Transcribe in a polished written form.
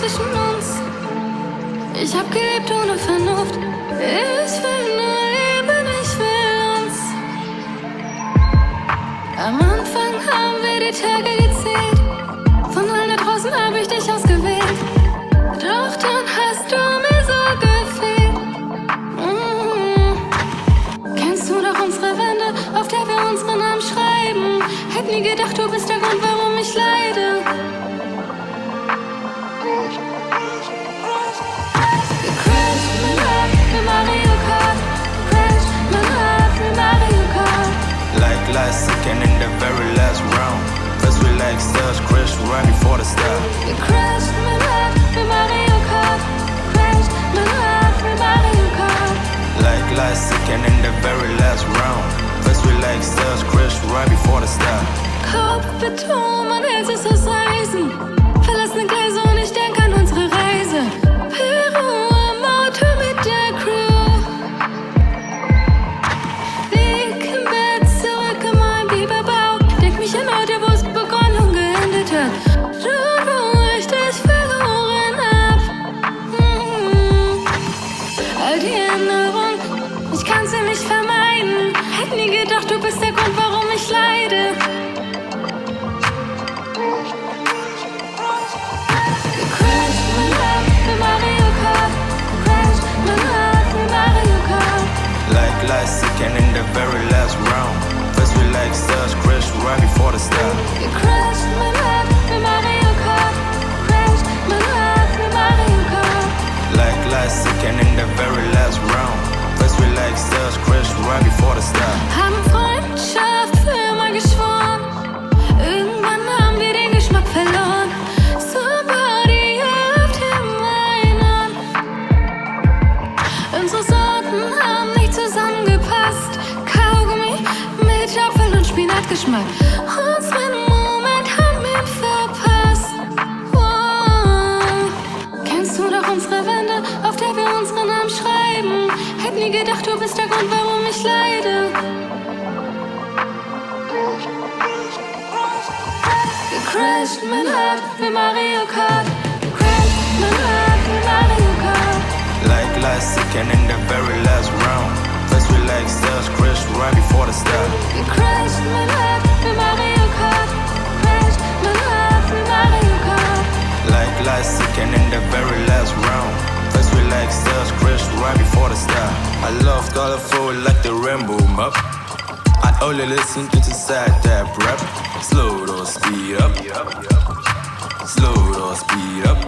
zwischen uns. Ich hab gelebt ohne Vernunft. Ich will nur leben, ich will uns. Am Anfang haben wir die Tage gezählt. Von allen da draußen hab ich dich ausgewählt. Doch dann hast du mir so gefehlt. Kennst du noch unsere Wände, auf der wir unsere Namen schreiben? Hätt nie gedacht, du bist der Grund, warum ich leide. Gecrashed mein Heart für Mario Kart. Crashed mein Heart für Mario Kart. Like last second in the very last round. First we like stars, crash right before the start. Gecrashed mein Heart für Mario Kart. Crashed mein Heart für Mario Kart. Like last second in the very last round. First we like stars, crash right before the start. Kopf, Beton, man hält sich aus Eisen. Verlassene Gleise und ich denk an unsere Reise. Peru im Auto mit der Crew. Lieg im Bett, zurück in meinem Biberbau. Denk mich an heute, wo es begonnen und geendet hat. Dort, wo ich dich verloren hab. All die Erinnerungen, ich kann sie nicht vermeiden. Hätt nie gedacht, du bist der Grund, warum ich leide. Gecrashed mein Heart für Mario Kart. Crashed mein Heart für Mario Kart. Like last second in the very last round. First we like stars, crash right before the start. Gecrashed mein Heart für Mario Kart. Crashed mein Heart für Mario Kart. Like last second in the very last round. First we like stars, crash right before the start. Haben Freundschaft für immer geschworen. Irgendwann haben wir den Geschmack verloren. Somebody hilft him an. Unsere Sorten haben nicht zusammengepasst. Kaugummi mit Apfel- und Spinatgeschmack. Unseren Moment haben wir verpasst. Wow. Kennst du noch unsere Wände, auf der wir unsere Namen schreiben? Hätt nie gedacht, du bist der Grund, warum ich leide. Gecrashed mein Heart für Mario Kart. Crashed mein Heart für Mario Kart. Like last second in the very last round. First we like stars, crash right before the start. Gecrashed mein Heart für Mario Kart. Crashed mein Heart für Mario Kart. Like last second in the very last round. First we like stars, crash right before the start. I love colorful like the rainbow map. I only listen to the side that rap. Slow or speed up. Slow or speed up.